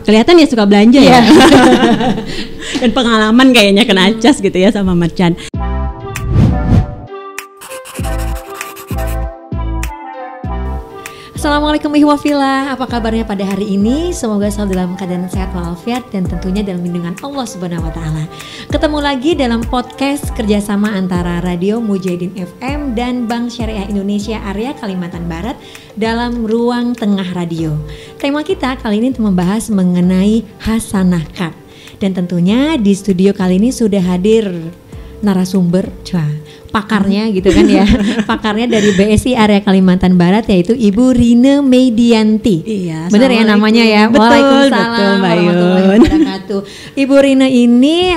Kelihatan ya suka belanja ya. Dan pengalaman kayaknya kena cas gitu ya sama merchant. Assalamualaikum Ihwafillah, apa kabarnya pada hari ini? Semoga selalu dalam keadaan sehat walafiat dan tentunya dalam lindungan Allah Subhanahu wa Ta'ala. Ketemu lagi dalam podcast kerjasama antara Radio Mujahidin FM dan Bank Syariah Indonesia Area Kalimantan Barat dalam Ruang Tengah Radio. Tema kita kali ini membahas mengenai Hasanah Card. Dan tentunya di studio kali ini sudah hadir narasumber, pakarnya gitu kan ya. Pakarnya dari BSI Area Kalimantan Barat yaitu Ibu Rine Medianti. Iya, benar ya namanya ya. Betul, Waalaikumsalam warahmatullahi wabarakatuh. Ibu Rine ini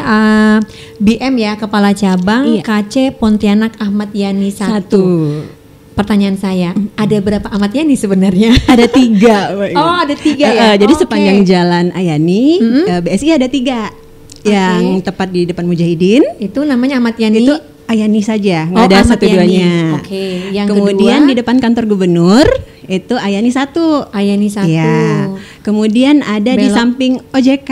BM ya, Kepala Cabang KC Pontianak Ahmad Yani 1. Pertanyaan saya, ada berapa Ahmad Yani sebenarnya? Ada 3. Oh, ada 3 ya. Jadi sepanjang jalan Ayani, BSI ada 3. Yang tepat di depan Mujahidin. Itu namanya Ahmad Yani. Itu Ayani saja, nggak ada Ahmad satu-duanya. Yang kemudian kedua, di depan kantor gubernur itu Ayani 1. Ayani 1. Ya. Kemudian ada di samping OJK.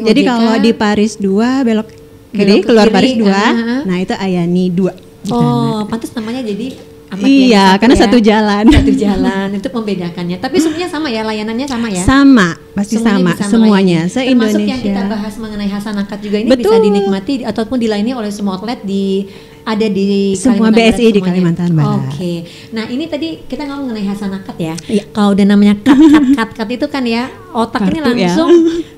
Jadi kalau di Paris 2 belok kiri keluar kiri, Paris 2, nah itu Ayani 2. Oh, pantas namanya jadi Ahmad iya, karena satu jalan. Satu jalan itu membedakannya. Tapi sebenarnya sama ya, layanannya sama ya? Sama, pasti sama semuanya. Termasuk yang kita bahas mengenai Hasanah Card juga ini bisa dinikmati ataupun dilayani oleh semua outlet ada di semua BSI di Kalimantan Barat. Oke. Nah, ini tadi kita ngomong mengenai Hasanah Card ya. Kalau udah namanya card itu kan ya, otak kartu ini langsung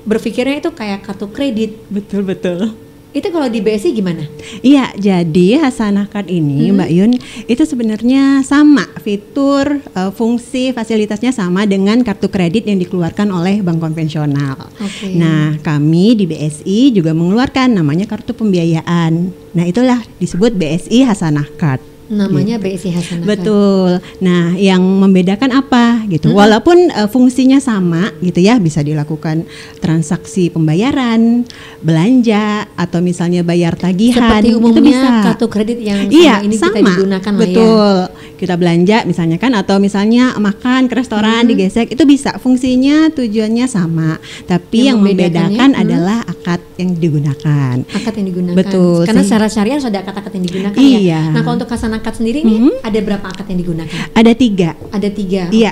berpikirnya itu kayak kartu kredit. Betul. Itu kalau di BSI gimana? Iya, jadi Hasanah Card ini Mbak Yun itu sebenarnya sama fitur, fungsi, fasilitasnya sama dengan kartu kredit yang dikeluarkan oleh bank konvensional. Nah, kami di BSI juga mengeluarkan namanya kartu pembiayaan. Nah, itulah disebut BSI Hasanah Card. Namanya BSI Hasanah Card. Betul. Nah, yang membedakan apa gitu? Walaupun fungsinya sama gitu ya, bisa dilakukan transaksi pembayaran, belanja atau misalnya bayar tagihan. Seperti umumnya itu bisa. Kartu kredit yang ini kita digunakan lah ya. Betul. Kita belanja misalnya kan, atau misalnya makan ke restoran digesek, itu bisa. Fungsinya, tujuannya sama. Tapi yang membedakan adalah akad yang digunakan. Akad yang digunakan. Betul. Karena secara syariah sudah akad-akad yang digunakan ya. Nah, kalau untuk Hasanah Card sendiri nih ada berapa akad yang digunakan? Ada 3. Ada 3. Iya.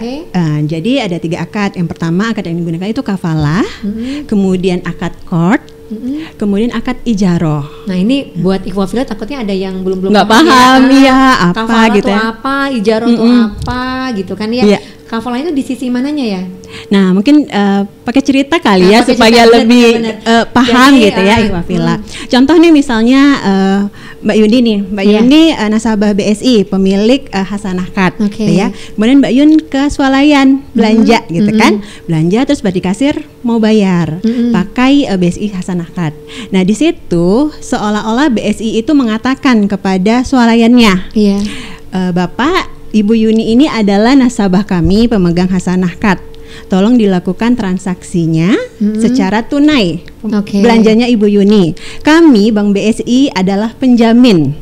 Jadi ada 3 akad. Yang pertama akad yang digunakan itu kafalah, kemudian akad qard, kemudian akad ijaroh. Nah, ini buat ikhwafillah takutnya ada yang belum nggak paham ya, apa kafalah gitu itu ya. apa, ijaroh itu apa gitu kan ya. Kafalah itu di sisi mananya ya? Nah, mungkin pakai cerita kali ya supaya lebih paham gitu ya ikhwafillah. Contoh nih misalnya Mbak Yuni nih, Mbak Yuni nasabah BSI, pemilik Hasanah Card gitu ya. Kemudian Mbak Yun ke swalayan belanja gitu kan. Belanja terus di kasir mau bayar pakai BSI Hasanah Card. Nah, di situ seolah-olah BSI itu mengatakan kepada swalayannya, Bapak Ibu Yuni ini adalah nasabah kami pemegang Hasanah Card. Tolong dilakukan transaksinya secara tunai. Belanjanya Ibu Yuni. Kami Bank BSI adalah penjamin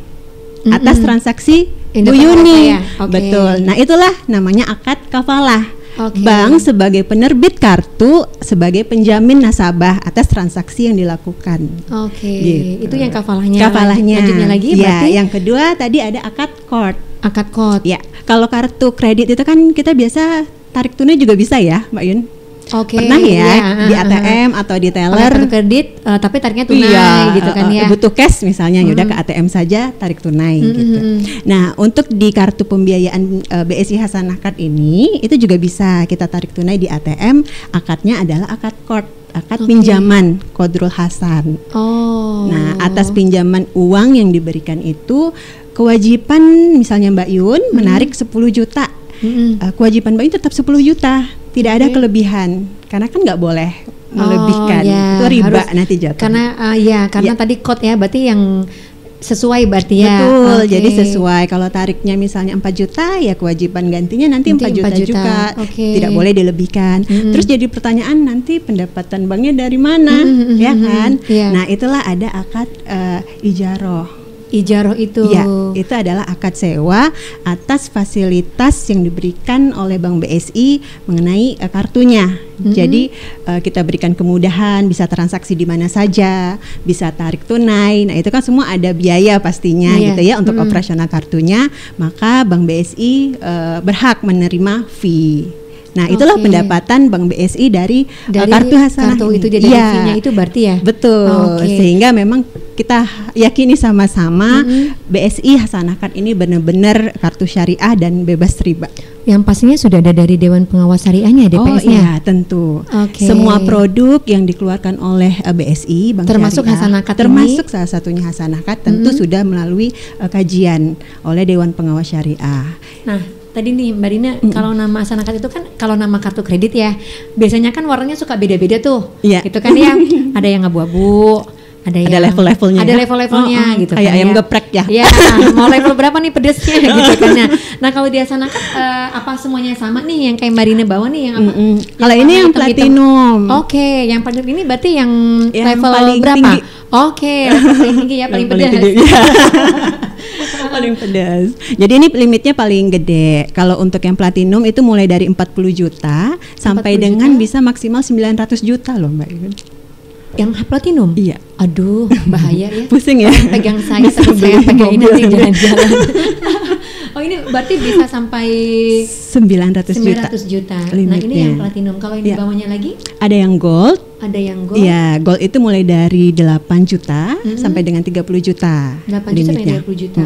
atas transaksi Ibu Yuni. Betul. Nah, itulah namanya akad kafalah. Bank sebagai penerbit kartu, sebagai penjamin nasabah atas transaksi yang dilakukan. Gitu. Itu yang kafalahnya. Lanjutnya lagi berarti yang kedua tadi ada akad qard. Akad qard. Ya, kalau kartu kredit itu kan kita biasa tarik tunai juga bisa ya, Mbak Yun. Pernah ya di ATM atau di teller. Kartu kredit tapi tariknya tunai gitu kan ya. Butuh cash misalnya, yaudah ke ATM saja tarik tunai gitu. Nah, untuk di kartu pembiayaan BSI Hasanah Card ini itu juga bisa kita tarik tunai di ATM. Akadnya adalah akad qard, akad pinjaman Qadrul Hasan. Nah, atas pinjaman uang yang diberikan itu kewajiban misalnya Mbak Yun menarik 10 juta. Kewajiban Mbak Yun tetap 10 juta. Tidak ada kelebihan. Karena kan nggak boleh melebihkan. Itu riba nanti jatuh. Karena tadi quote ya, berarti yang sesuai berarti ya. Betul, jadi sesuai. Kalau tariknya misalnya 4 juta, ya kewajiban gantinya nanti 4 juta juga. Tidak boleh dilebihkan. Terus jadi pertanyaan, nanti pendapatan banknya dari mana? Ya kan? Nah, itulah ada akad ijaroh. Ijaroh itu? Ya, itu adalah akad sewa atas fasilitas yang diberikan oleh Bank BSI mengenai kartunya. Jadi kita berikan kemudahan, bisa transaksi di mana saja, bisa tarik tunai. Nah itu kan semua ada biaya pastinya gitu ya untuk operasional kartunya. Maka Bank BSI berhak menerima fee. Nah itulah pendapatan Bank BSI dari kartu Hasanah kartu ini. Itu jadi fee-nya itu berarti ya? Betul, sehingga memang kita yakini sama-sama BSI Hasanah Card ini benar-benar kartu syariah dan bebas riba. Yang pastinya sudah ada dari Dewan Pengawas Syariahnya, DPS-nya? Oh iya, tentu. Semua produk yang dikeluarkan oleh BSI, Bank termasuk Syariah, Hasanah Card termasuk salah satunya Hasanah Card, tentu sudah melalui kajian oleh Dewan Pengawas Syariah. Nah, tadi nih Mbak Dina, kalau nama Hasanah Card itu kan kalau nama kartu kredit ya, biasanya kan warnanya suka beda-beda tuh, gitu kan ya. Ada yang abu-abu, ada level-levelnya, ada level-levelnya gitu kayak kan ayam ya. geprek ya. Ya, mau level berapa nih pedesnya gitu kan ya. Nah kalau di Hasanah Card apa semuanya sama nih yang kayak Mbak Dina bawa nih yang apa? Kalau ini yang platinum. Oke, yang platinum ini berarti yang level paling berapa? Tinggi. Oke, level paling tinggi ya, paling pedas. Paling pedas. Jadi ini limitnya paling gede. Kalau untuk yang platinum itu mulai dari 40 juta sampai dengan bisa maksimal 900 juta loh Mbak Yun. Yang platinum? Iya. Aduh, bahaya ya. Pusing ya. Pegang saya, saya pegang ini nanti jalan-jalan. Oh ini berarti bisa sampai 900 juta. Nah ini yang platinum. Kalau ini bawahnya lagi? Ada yang gold. Ada yang gold. Iya, gold itu mulai dari 8 juta sampai dengan 30 juta. 8 juta sampai 30 juta.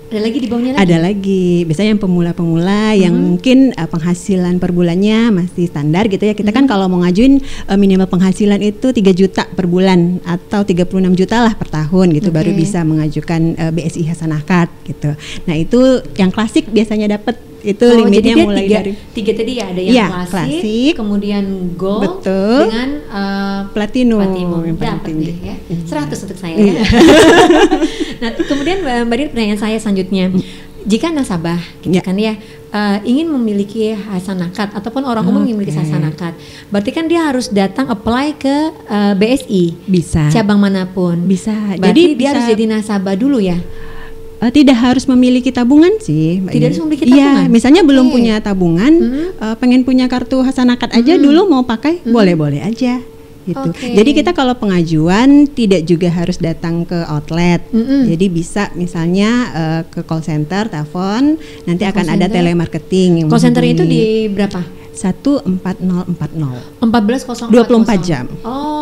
Ada lagi di bawahnya lagi? Ada lagi. Biasanya yang pemula-pemula yang mungkin penghasilan per bulannya masih standar gitu ya. Kita kan kalau mau ngajuin minimal penghasilan itu 3 juta per bulan atau 36 juta lah per tahun gitu, baru bisa mengajukan BSI Hasanah Card gitu. Nah, itu yang klasik biasanya dapat. Itu limitnya mulai dari 3 tadi ya, ada yang klasik, kemudian gold, dengan platinum yang paling tinggi ya. 100 untuk saya ya. Nah kemudian Mbak Din, pertanyaan saya selanjutnya, jika nasabah gitu kan ya ingin memiliki Hasanah Card ataupun orang umum yang memiliki Hasanah Card, berarti kan dia harus datang apply ke BSI, bisa cabang manapun, bisa. Jadi dia harus jadi nasabah dulu ya? Tidak harus memiliki tabungan sih. Tidak harus memiliki tabungan? Iya, misalnya belum punya tabungan, pengen punya kartu Hasanah Card aja dulu mau pakai, boleh-boleh aja gitu. Jadi kita kalau pengajuan tidak juga harus datang ke outlet. Jadi bisa misalnya ke call center, telepon, nanti akan ada telemarketing. Call center itu di berapa? 14040 14.040 24 jam.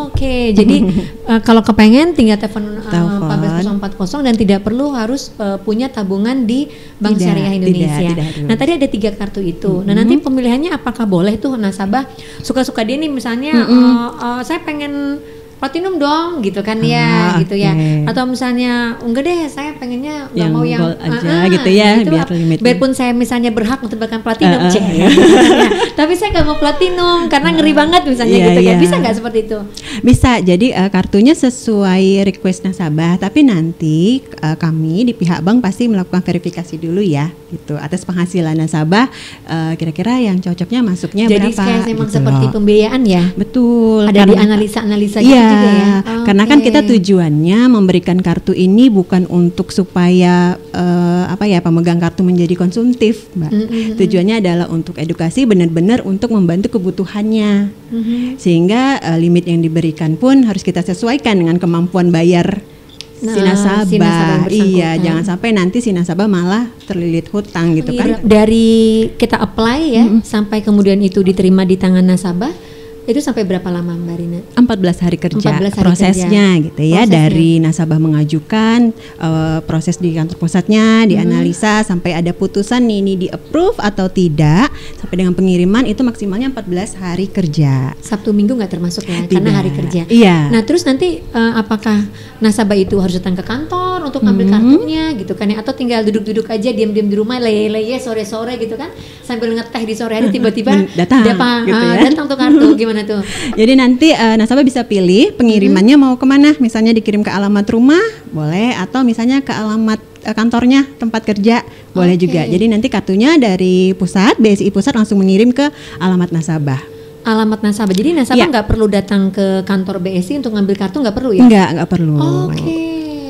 Oke, jadi kalau kepengen tinggal telepon 14.040 dan tidak perlu harus punya tabungan di Bank Syariah Indonesia. Tidak. Nah tadi ada 3 kartu itu. Nah nanti pemilihannya apakah boleh tuh nasabah suka-suka dia nih misalnya saya pengen platinum dong gitu kan ya gitu ya, atau misalnya enggak deh saya pengennya nggak mau yang gold aja gitu ya, biar limitnya. Biarpun saya misalnya berhak untuk mendapatkan platinum tapi saya nggak mau platinum karena ngeri banget misalnya gitu kan, bisa nggak seperti itu? Bisa, jadi kartunya sesuai request nasabah, tapi nanti kami di pihak bank pasti melakukan verifikasi dulu ya gitu atas penghasilan nasabah, kira-kira yang cocoknya masuknya jadi berapa. Jadi memang gitu seperti pembiayaan ya? Betul. Ada di analisa-analisa gitu juga ya? Karena kan kita tujuannya memberikan kartu ini bukan untuk supaya pemegang kartu menjadi konsumtif, Mbak. Tujuannya adalah untuk edukasi, benar-benar untuk membantu kebutuhannya. Sehingga limit yang diberikan pun harus kita sesuaikan dengan kemampuan bayar si nasabah. Iya, jangan sampai nanti si nasabah malah terlilit hutang gitu kan. Dari kita apply ya sampai kemudian itu diterima di tangan nasabah, itu sampai berapa lama Mbak Rina? 14 hari kerja prosesnya gitu ya. Dari nasabah mengajukan, proses di kantor pusatnya dianalisa sampai ada putusan nih, ini di approve atau tidak, sampai dengan pengiriman itu maksimalnya 14 hari kerja. Sabtu Minggu nggak termasuk ya? Karena hari kerja. Iya. Nah terus nanti apakah nasabah itu harus datang ke kantor untuk ngambil kartunya gitu kan ya? Atau tinggal duduk-duduk aja diam-diam di rumah leye-leye sore-sore gitu kan, sambil ngeteh di sore hari tiba-tiba datang untuk kartu, gimana tuh? Jadi nanti nasabah bisa pilih pengirimannya mau kemana, misalnya dikirim ke alamat rumah boleh, atau misalnya ke alamat kantornya tempat kerja boleh juga. Jadi nanti kartunya dari pusat, BSI pusat langsung mengirim ke alamat nasabah. Alamat nasabah. Jadi nasabah nggak perlu datang ke kantor BSI untuk ngambil kartu, nggak perlu ya? Nggak perlu.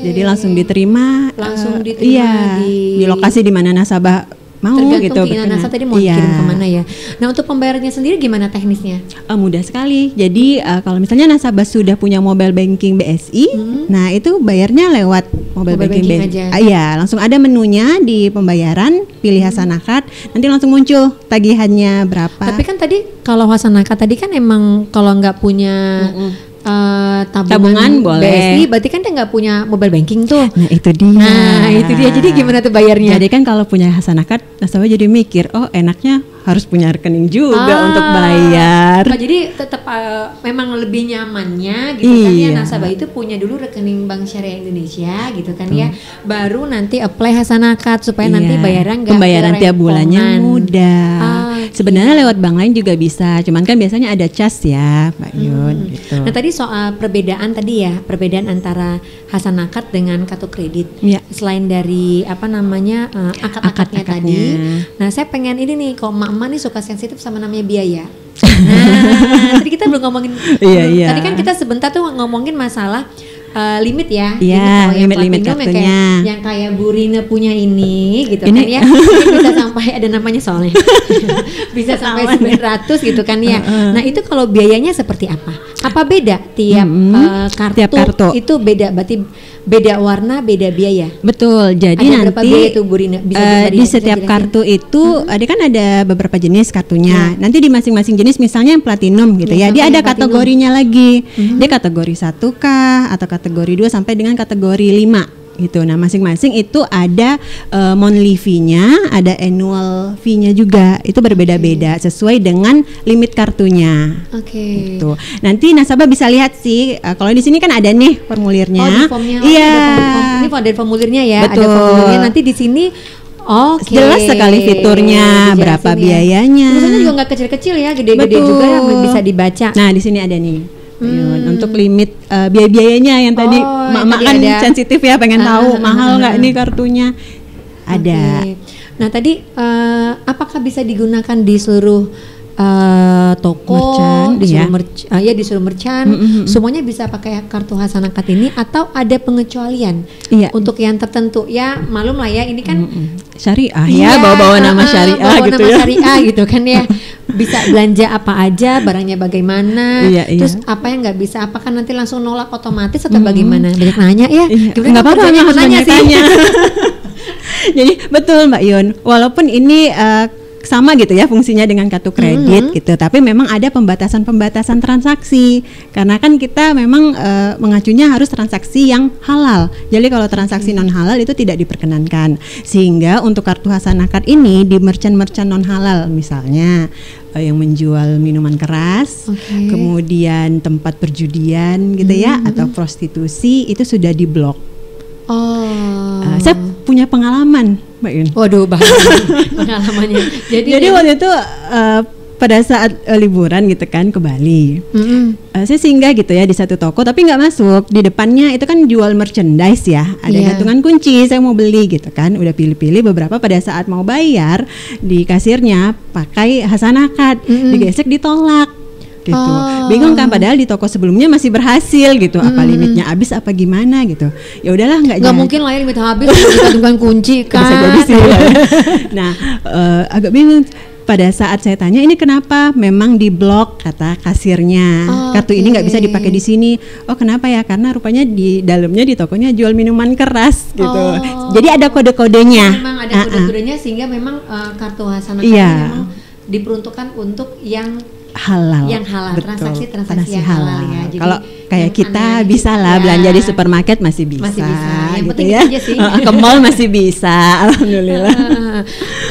Jadi langsung diterima. Diterima di lokasi di mana nasabah mau tergantung gitu. Keinginan nasabah tadi mau dikirim kemana ya. Nah untuk pembayarannya sendiri gimana teknisnya? Mudah sekali. Jadi kalau misalnya nasabah sudah punya mobile banking BSI, nah itu bayarnya lewat mobile banking aja. Iya, langsung ada menunya di pembayaran, pilih Hasanakad, nanti langsung muncul tagihannya berapa. Tapi kan tadi kalau Hasanakad tadi kan emang kalau nggak punya tabungan boleh. BSI, berarti kan dia nggak punya mobile banking tuh. Nah itu dia. Jadi gimana tuh bayarnya? Jadi kan kalau punya Hasanakad, nasabah jadi mikir, oh enaknya harus punya rekening juga untuk bayar. Jadi tetap memang lebih nyamannya gitu kan ya, nasabah itu punya dulu rekening Bank Syariah Indonesia gitu kan ya, baru nanti apply Hasanakad supaya nanti pembayaran tiap bulannya mudah. Sebenarnya lewat bank lain juga bisa, cuman kan biasanya ada cas ya, Mbak Yun. Gitu. Nah tadi soal perbedaan antara Hasanakad dengan kartu kredit. Selain dari akad-akadnya tadi, nah saya pengen ini nih, kalau emak nih suka sensitif sama namanya biaya. Nah, tadi kita belum ngomongin. Tadi kan kita sebentar tuh ngomongin masalah limit ya. Limit kartunya. Yang kayak Bu Rina punya ini gitu kan ya. Ini bisa sampai ada namanya soalnya. Bisa sampai 900 gitu kan ya. Nah, itu kalau biayanya seperti apa? Apa beda tiap kartu? Itu beda, berarti beda warna, beda biaya. Betul. Jadi ada nanti berapa biaya itu Bu Rina? Di setiap kartu itu ada beberapa jenis kartunya. Nanti di masing-masing jenis, misalnya yang platinum gitu ya, dia ada kategorinya lagi. Dia kategori 1K atau kategori 2 sampai dengan kategori 5 gitu. Nah, masing-masing itu ada monthly fee-nya, ada annual fee-nya juga. Itu berbeda-beda sesuai dengan limit kartunya. Gitu. Nanti nasabah bisa lihat sih, kalau di sini kan ada nih formulirnya. Di formnya ini dari formulirnya ya. Betul. Ada formulirnya nanti di sini. Jelas sekali fiturnya, berapa biayanya. Tulisannya juga nggak kecil-kecil ya, gede-gede juga yang bisa dibaca. Nah, di sini ada nih. Untuk limit biaya-biayanya yang tadi mak kan sensitif ya, pengen tahu mahal nggak nih kartunya. Ada. Nah tadi apakah bisa digunakan di seluruh toko, di seluruh merchant, semuanya bisa pakai kartu Hasanakad ini, atau ada pengecualian untuk yang tertentu? Ya malum lah ya, ini kan syariah bawa-bawa nama syariah gitu ya. Syariah gitu kan ya. Bisa belanja apa aja, barangnya bagaimana, terus apa yang nggak bisa, apakah nanti langsung nolak otomatis atau bagaimana? Banyak nanya ya. Nggak apa-apa, harus nanya sih. Jadi betul Mbak Yun, walaupun ini sama gitu ya fungsinya dengan kartu kredit gitu, tapi memang ada pembatasan transaksi karena kan kita memang mengacunya harus transaksi yang halal. Jadi kalau transaksi non halal itu tidak diperkenankan, sehingga untuk kartu Hasanakad ini di merchant non halal misalnya yang menjual minuman keras, kemudian tempat perjudian gitu ya, atau prostitusi itu sudah diblok. Saya punya pengalaman, Mbak Yun. Waduh, pengalamannya. Jadi waktu itu pada saat liburan gitu kan ke Bali, saya singgah gitu ya di satu toko, tapi nggak masuk. Di depannya itu kan jual merchandise ya, ada gantungan kunci. Saya mau beli gitu kan, udah pilih-pilih beberapa. Pada saat mau bayar di kasirnya pakai Hasanakad, digesek ditolak. Gitu. Bingung kan, padahal di toko sebelumnya masih berhasil gitu. Apa limitnya habis apa gimana gitu. Ya udahlah, nggak mungkin lah ya limit habis gantungan kunci kan. Nah, agak bingung. Pada saat saya tanya ini kenapa, memang diblok kata kasirnya. Kartu ini nggak bisa dipakai di sini. Oh kenapa ya? Karena rupanya di dalamnya di tokonya jual minuman keras gitu. Jadi ada kode-kodenya. Memang ada kode-kodenya sehingga memang kartu Hasanakad memang diperuntukkan untuk yang halal, transaksi yang halal ya. Jadi kalau kayak kita bisa lah belanja di supermarket masih bisa. Yang gitu penting ya. aja sih. Ke mall masih bisa, alhamdulillah.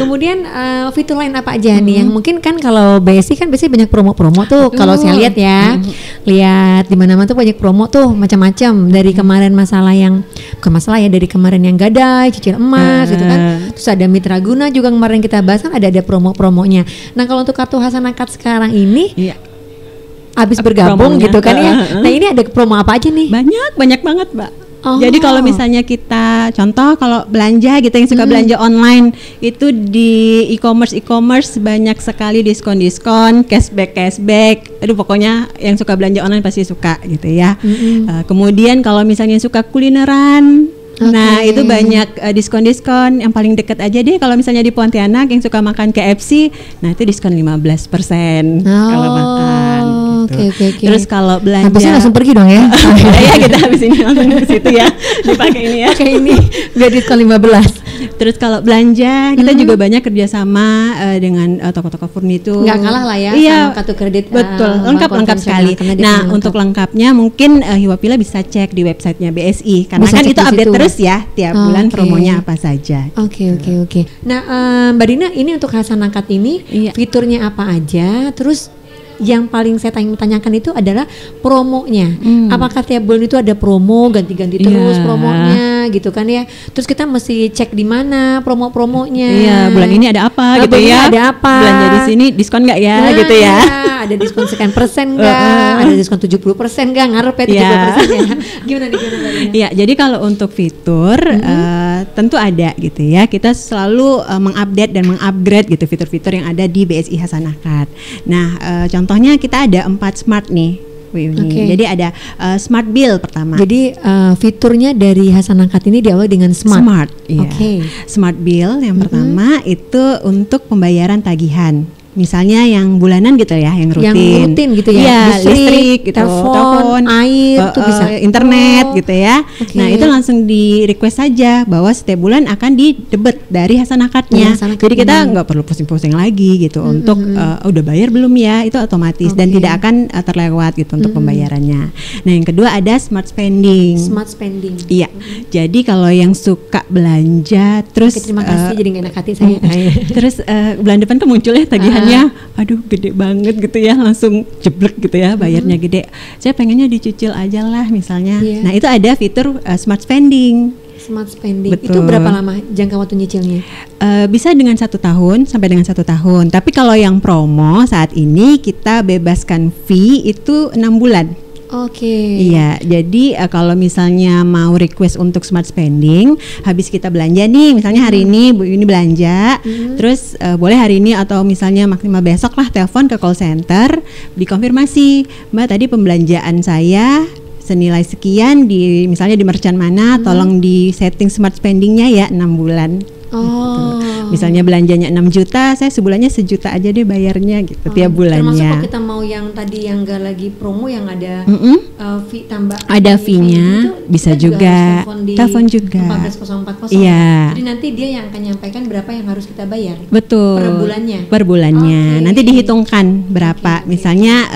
Kemudian fitur lain apa aja nih yang mungkin kan kalau BSI kan biasanya banyak promo-promo tuh. Kalau saya lihat ya, lihat di mana-mana tuh banyak promo tuh macam-macam. Dari kemarin dari kemarin yang gadai, cicil emas gitu kan. Terus ada Mitra Guna juga kemarin kita bahas kan ada promo-promonya. Nah kalau untuk kartu Hasanakad sekarang ini habis bergabung gitu kan ya. Nah ini ada promo apa aja nih? Banyak banget Mbak. Jadi kalau misalnya kita contoh kalau belanja gitu yang suka belanja online itu di e-commerce banyak sekali diskon, cashback. Aduh pokoknya yang suka belanja online pasti suka gitu ya. Kemudian kalau misalnya suka kulineran, nah itu banyak diskon. Yang paling dekat aja deh kalau misalnya di Pontianak yang suka makan KFC, nah itu diskon 15% kalau makan. Okay. Terus kalau belanja habisnya langsung pergi dong ya. Ya kita habis ini langsung ke situ ya. Dipakai ini ya. Pakai ini biar diskon 15. Terus kalau belanja kita juga banyak kerjasama dengan toko-toko furnitur. Nggak kalah lah ya sama kartu kredit. Betul, lengkap sekali. Nah untuk lengkapnya mungkin Hiwapila bisa cek di websitenya BSI karena bisa kan itu update terus ya tiap bulan promonya apa saja. Oke. Nah Mbak Dina, ini untuk Hasanakad ini fiturnya apa aja? Terus yang paling saya tanyakan itu adalah promonya. Apakah tiap bulan itu ada promo ganti-ganti terus promonya gitu kan ya? Terus kita mesti cek di mana promo-promonya. Iya, bulan ini ada apa gitu ya? Ada apa? Belanja di sini diskon nggak ya gitu ya? Ada diskon sekian persen nggak? Ada diskon 70% nggak? Ngarep ya 70% ya? Gimana nih? Iya, jadi kalau untuk fitur tentu ada gitu ya. Kita selalu mengupdate dan mengupgrade gitu fitur-fitur yang ada di BSI Hasanakad. Nah, contohnya kita ada 4 smart nih. Jadi ada smart bill pertama. Jadi fiturnya dari Hasanakad ini diawali dengan smart. Iya. Smart bill yang pertama itu untuk pembayaran tagihan. Misalnya yang bulanan gitu ya, yang rutin. Yang rutin gitu ya. Iya, listrik gitu, telepon, air, itu bisa internet gitu ya. Nah, itu langsung di request saja bahwa setiap bulan akan didebet dari Hasanakadnya. Jadi kita nggak perlu pusing-pusing lagi gitu untuk udah bayar belum ya, itu otomatis dan tidak akan terlewat gitu untuk pembayarannya. Nah, yang kedua ada smart spending. Smart spending. Iya. Jadi kalau yang suka belanja terus terima kasih jadi nggak enak hati saya. Terus bulan depan kan muncul ya tagihan aduh gede banget gitu ya, langsung jeblek gitu ya, bayarnya gede. Saya pengennya dicicil aja lah misalnya. Nah itu ada fitur smart spending. Smart spending. Betul. Itu berapa lama jangka waktu nyicilnya? Bisa dengan 1 tahun sampai dengan 1 tahun. Tapi kalau yang promo saat ini kita bebaskan fee itu 6 bulan. Iya, jadi kalau misalnya mau request untuk smart spending, habis kita belanja nih, misalnya hari ini Bu Yuni belanja, terus boleh hari ini atau misalnya maksimal besok lah telepon ke call center, dikonfirmasi, Mbak tadi pembelanjaan saya senilai sekian di misalnya di merchant mana, tolong di setting smart spendingnya ya 6 bulan. Misalnya belanjanya 6 juta, saya sebulannya 1 juta aja deh bayarnya gitu tiap bulannya. Termasuk kalau kita mau yang tadi yang enggak lagi promo yang ada fee tambah. Ada fee-nya, bisa juga. Telepon juga. 14040. Iya. Jadi nanti dia yang akan nyampaikan berapa yang harus kita bayar. Betul. Per bulannya. Nanti dihitungkan berapa. Misalnya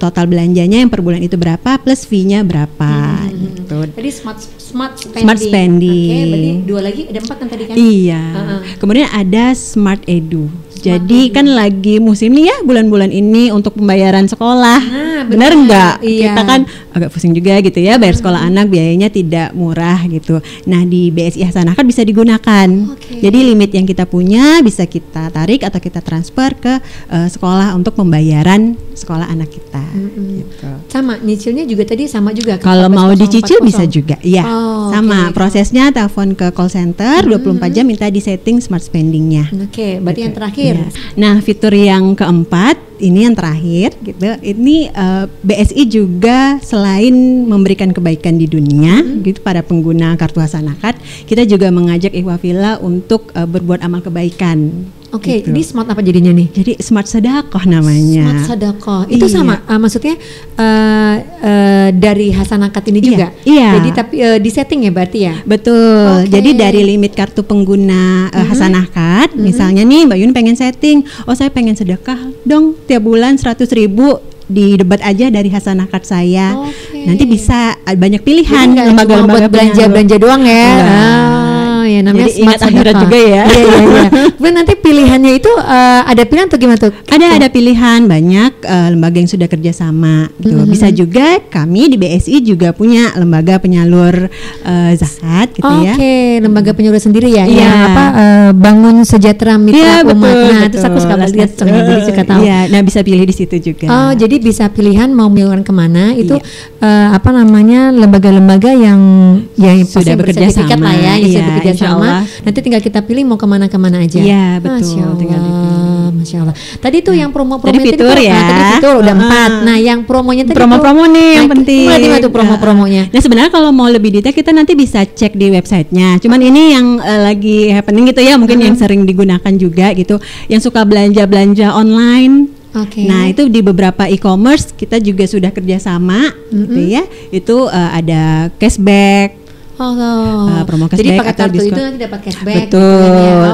total belanjanya yang per bulan itu berapa plus fee-nya berapa gitu. Jadi smart spending. Berarti 2 lagi ada 4 kan tadi kan? Iya. Kemudian ada Smart Edu. Jadi kan lagi musim nih ya bulan-bulan ini untuk pembayaran sekolah. Benar nggak? Iya. Kita kan agak pusing juga gitu ya, bayar sekolah anak biayanya tidak murah gitu. Nah di BSI Hasanakad bisa digunakan. Jadi limit yang kita punya bisa kita tarik atau kita transfer ke sekolah untuk pembayaran sekolah anak kita. Gitu. Sama, nyicilnya juga tadi sama juga. Kalau mau dicicil bisa juga. Iya, sama. Prosesnya telepon ke call center 24 jam minta di setting smart spendingnya. Berarti yang terakhir. Nah, fitur yang keempat ini yang terakhir gitu. Ini BSI juga selain memberikan kebaikan di dunia gitu pada pengguna kartu Hasanakad, kita juga mengajak Hiwapila untuk berbuat amal kebaikan. Gitu. Jadi smart apa jadinya nih? Jadi smart sedekah namanya. Smart sedekah. Itu sama maksudnya dari Hasanakad ini juga. Iya. Jadi tapi di setting ya berarti ya. Betul. Jadi dari limit kartu pengguna Hasanakad, misalnya nih Mbak Yun pengen setting, saya pengen sedekah dong tiap bulan 100.000 didebat aja dari Hasanakad saya. Nanti bisa banyak pilihan lembaga-lembaga belanja doang ya. ya namanya jadi ingat akhirat juga ya. Iya. Kemudian nanti pilihannya itu ada pilihan atau gimana tuh? Ada pilihan banyak lembaga yang sudah kerjasama gitu. Bisa juga kami di BSI juga punya lembaga penyalur zakat gitu ya. Oke, lembaga penyalur sendiri ya. Iya. Yang apa Bangun Sejahtera Mitra Umat. Nah, terus aku suka lihat jadi suka tahu. Iya, nah bisa pilih di situ juga. Oh, jadi bisa pilihan mau menyalurkan kemana itu apa namanya lembaga-lembaga yang sudah bekerja sama lah ya, yang sudah bekerja sama. Nanti tinggal kita pilih mau kemana aja. Iya, betul. Masya Allah. Tadi tuh yang promo-promo tadi fitur ya. Tadi fitur udah 4. Nah, yang promonya tadi promo-promo nih yang penting. Gimana tuh promo-promonya? Nah, sebenarnya kalau mau lebih detail kita nanti bisa cek di websitenya. Cuman ini yang lagi happening gitu ya, mungkin yang sering digunakan juga gitu. Yang suka belanja online. Nah, itu di beberapa e-commerce kita juga sudah kerjasama gitu ya. Itu ada cashback. Promo cashback. Jadi pakai atau kartu diskon. itu nanti dapat cashback. Betul.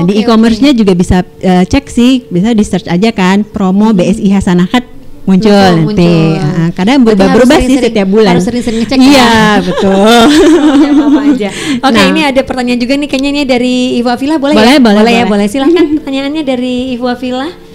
Di e-commerce-nya juga bisa cek sih, bisa di search aja kan promo BSI Hasanahkat muncul nanti. Kadang berubah-ubah sih setiap bulan. Harus sering-sering ngecek. Iya, betul. Apa aja. Oke, ini ada pertanyaan juga nih kayaknya ini dari Ibu Afila boleh ya? Boleh. Silahkan pertanyaannya dari Ibu Afila.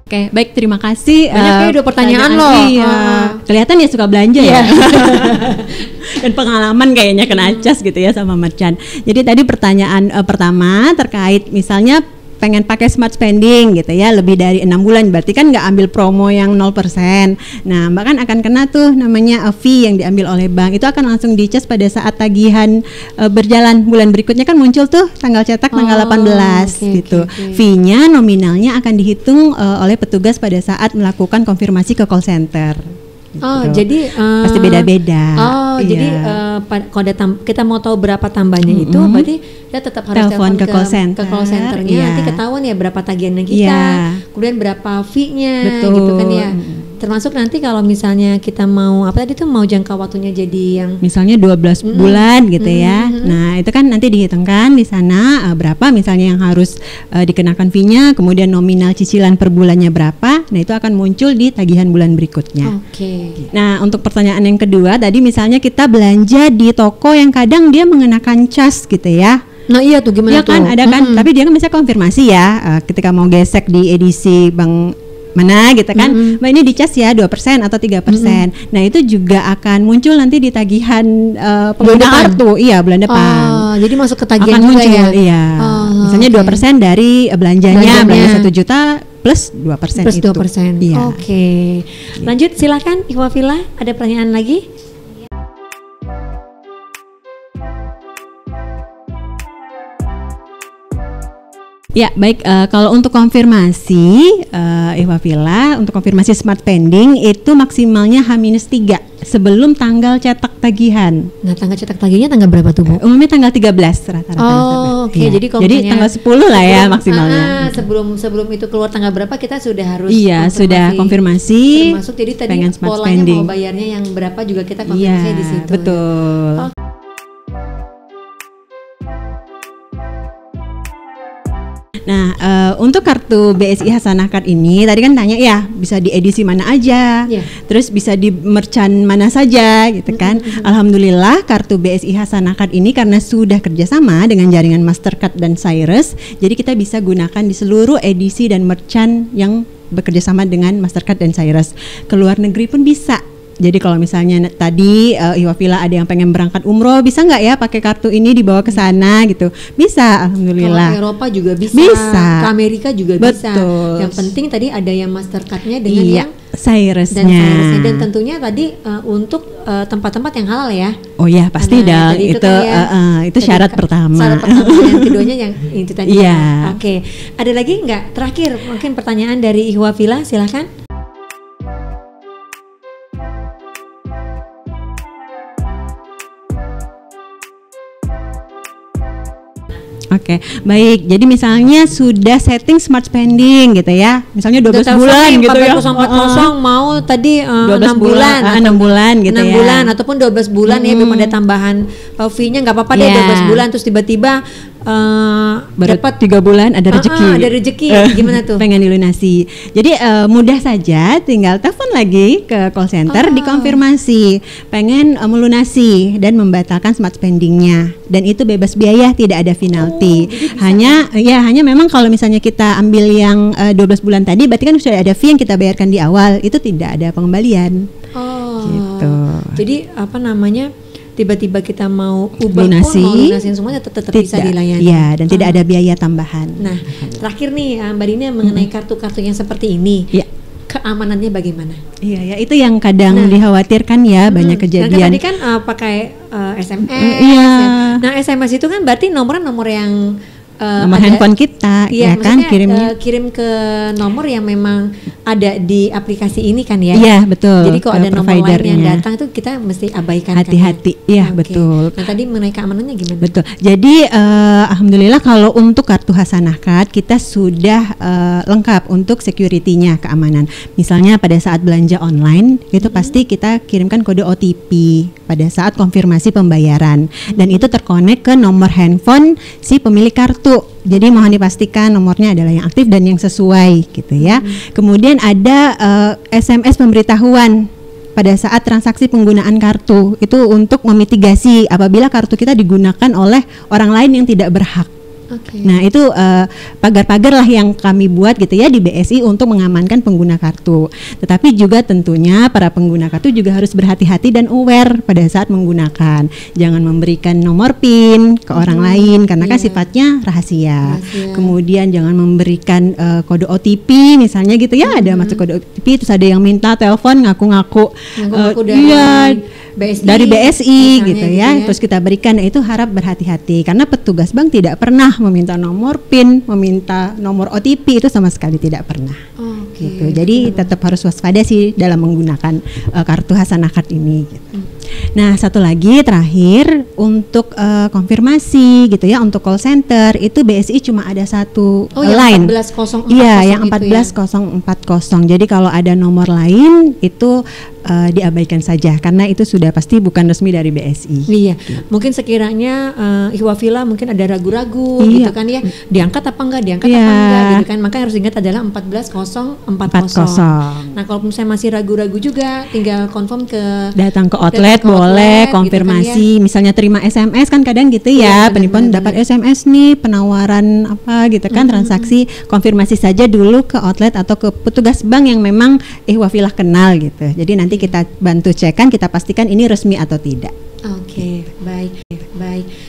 Oke, baik, terima kasih. Banyak udah pertanyaan loh. Kelihatan ya suka belanja ya. Dan pengalaman kayaknya kena cas gitu ya sama merchant. Jadi tadi pertanyaan pertama terkait misalnya pengen pakai smart spending gitu ya, lebih dari 6 bulan, berarti kan nggak ambil promo yang 0%. Nah, Mbak kan akan kena tuh namanya fee yang diambil oleh bank. Itu akan langsung dicas pada saat tagihan berjalan bulan berikutnya kan muncul tuh tanggal cetak tanggal 18 gitu. Fee-nya nominalnya akan dihitung oleh petugas pada saat melakukan konfirmasi ke call center. Gitu. Jadi pasti beda-beda. Jadi kalau kita mau tahu berapa tambahnya itu, berarti kita tetap harus telepon ke call centernya. Nanti ketahuan ya berapa tagihannya kita, kemudian berapa fee-nya, gitu kan ya. Termasuk nanti kalau misalnya kita mau mau jangka waktunya jadi yang misalnya 12 bulan gitu ya. Nah, itu kan nanti dihitungkan di sana berapa misalnya yang harus dikenakan fee-nya, kemudian nominal cicilan per bulannya berapa. Nah, itu akan muncul di tagihan bulan berikutnya. Nah, untuk pertanyaan yang kedua tadi misalnya kita belanja di toko yang kadang dia mengenakan cas gitu ya. Nah, iya tuh gimana tuh? Kan ada kan, tapi dia kan bisa konfirmasi ya ketika mau gesek di edisi Bank mana gitu kan, Mbak ini dicas ya 2% atau 3%. Nah, itu juga akan muncul nanti di tagihan pengguna kartu. Iya, bulan depan. Jadi masuk ke tagihan akan juga muncul, ya. Iya. Misalnya 2% dari belanja 1 juta plus 2% plus 2%. Iya. Lanjut silakan Ibu Afila, ada pertanyaan lagi? Ya, baik, kalau untuk konfirmasi Ibu Afila, untuk konfirmasi smart spending itu maksimalnya H-3 sebelum tanggal cetak tagihan. Nah, tanggal cetak tagihannya tanggal berapa tuh, Bu? Umumnya tanggal 13 rata-rata. Jadi tanggal 10 lah ya maksimalnya. Sebelum itu keluar tanggal berapa kita sudah harus sudah konfirmasi. Termasuk jadi tadi polanya spending. Mau bayarnya yang berapa juga kita konfirmasi di situ. Betul. Nah, untuk kartu BSI Hasanahkat ini tadi kan tanya ya bisa di edisi mana aja, terus bisa di merchant mana saja gitu kan. Alhamdulillah kartu BSI Hasanahkat ini karena sudah kerjasama dengan jaringan Mastercard dan Cyrus, jadi kita bisa gunakan di seluruh edisi dan merchant yang bekerjasama dengan Mastercard dan Cyrus. Ke luar negeri pun bisa. Jadi kalau misalnya tadi Ibu Afila ada yang pengen berangkat umroh, bisa nggak ya pakai kartu ini dibawa ke sana gitu? Bisa, alhamdulillah. Kalau ke Eropa juga bisa. Ke Amerika juga bisa. Yang penting tadi ada yang Mastercard-nya dengan yang Cyrus-nya. Dan tentunya tadi untuk tempat-tempat yang halal ya. Oh ya, pasti dong. Itu syarat pertama. Syarat pertama. Yang keduanya yang itu tadi. Oke. Ada lagi nggak? Terakhir mungkin pertanyaan dari Ibu Afila, silakan. Oke, baik. Jadi misalnya sudah setting smart spending gitu ya. Misalnya 12 bulan gitu ya. 1440 mau tadi 12 6 bulan atau 6 bulan gitu 6 ya. bulan ataupun 12 bulan ya, belum ada tambahan fee-nya, enggak apa-apa deh 12 bulan terus tiba-tiba dapat 3 bulan ada rezeki. Ada rezeki. Gimana tuh? Pengen dilunasi. Jadi mudah saja, tinggal telepon lagi ke call center, dikonfirmasi pengen melunasi dan membatalkan smart spendingnya. Dan itu bebas biaya, tidak ada penalti. Hanya memang kalau misalnya kita ambil yang 12 bulan tadi, berarti kan sudah ada fee yang kita bayarkan di awal, itu tidak ada pengembalian. Gitu. Jadi apa namanya? Tiba-tiba kita mau ubah lunasi, pun, mau lunasin semuanya tetap bisa dilayani. Ya, dan tidak ada biaya tambahan. Nah, terakhir nih Mbak Dina mengenai kartu-kartu yang seperti ini. Ya. Keamanannya bagaimana? Iya, itu yang kadang dikhawatirkan ya, banyak kejadian. Tadi kan pakai SMS. Iya. Nah, SMS itu kan berarti nomor yang nomor handphone kita, ya kan, kirim ke nomor yang memang ada di aplikasi ini kan ya. Iya, betul. Jadi kalau ada nomor lain yang datang itu kita mesti abaikan. Hati-hati, kan, ya? Iya betul. Nah tadi mengenai keamanannya gimana? Betul. Jadi alhamdulillah kalau untuk kartu Hasanah Card kita sudah lengkap untuk security-nya, keamanan. Misalnya pada saat belanja online itu pasti kita kirimkan kode OTP pada saat konfirmasi pembayaran dan itu terkonek ke nomor handphone si pemilik kartu. Jadi mohon dipastikan nomornya adalah yang aktif dan yang sesuai gitu ya. Kemudian ada SMS pemberitahuan pada saat transaksi penggunaan kartu, itu untuk memitigasi apabila kartu kita digunakan oleh orang lain yang tidak berhak. Nah itu pagar-pagar lah yang kami buat gitu ya di BSI untuk mengamankan pengguna kartu. Tetapi juga tentunya para pengguna kartu juga harus berhati-hati dan aware pada saat menggunakan. Jangan memberikan nomor PIN ke orang lain karena kan sifatnya rahasia. Kemudian jangan memberikan kode OTP misalnya gitu ya, ada masuk kode OTP terus ada yang minta telepon ngaku-ngaku dari BSI gitu ya. Terus kita berikan, itu harap berhati-hati karena petugas bank tidak pernah meminta nomor PIN, meminta nomor OTP, itu sama sekali tidak pernah. Gitu. Jadi tetap harus waspada sih dalam menggunakan kartu Hasanah Card ini gitu. Nah, satu lagi terakhir untuk konfirmasi gitu ya, untuk call center itu BSI cuma ada satu line. 14.040. Iya, yang 14.040. Jadi kalau ada nomor lain itu diabaikan saja karena itu sudah pasti bukan resmi dari BSI. Iya. Mungkin sekiranya Ikhwafila mungkin ada ragu-ragu gitu kan ya. Diangkat apa enggak apa enggak gitu kan. Maka harus diingat adalah 14.040. Nah, kalau misalnya masih ragu-ragu juga tinggal confirm datang ke outlet boleh konfirmasi gitu kan ya. Misalnya terima SMS kan kadang gitu ya, penipuan dapat SMS nih penawaran apa gitu kan, transaksi konfirmasi saja dulu ke outlet atau ke petugas bank yang memang Ikhwafilah kenal gitu. Jadi nanti kita bantu cekkan, kita pastikan ini resmi atau tidak. Oke, baik.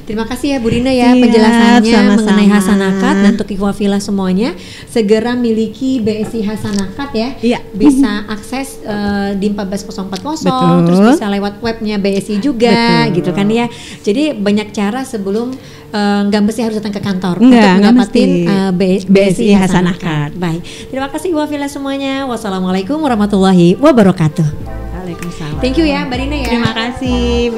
Terima kasih ya Bu Rina ya penjelasannya mengenai Hasanah Card, dan untuk Ikhwafilah semuanya segera miliki BSI Hasanah Card ya. Bisa akses di 14.040, terus bisa lewat webnya BSI juga gitu kan ya. Jadi banyak cara sebelum nggak mesti harus datang ke kantor untuk mendapatkan BSI Hasanah Card. Baik, terima kasih Ikhwafilah semuanya. Wassalamualaikum warahmatullahi wabarakatuh. Waalaikumsalam. Thank you ya Mbak Rina ya. Terima kasih.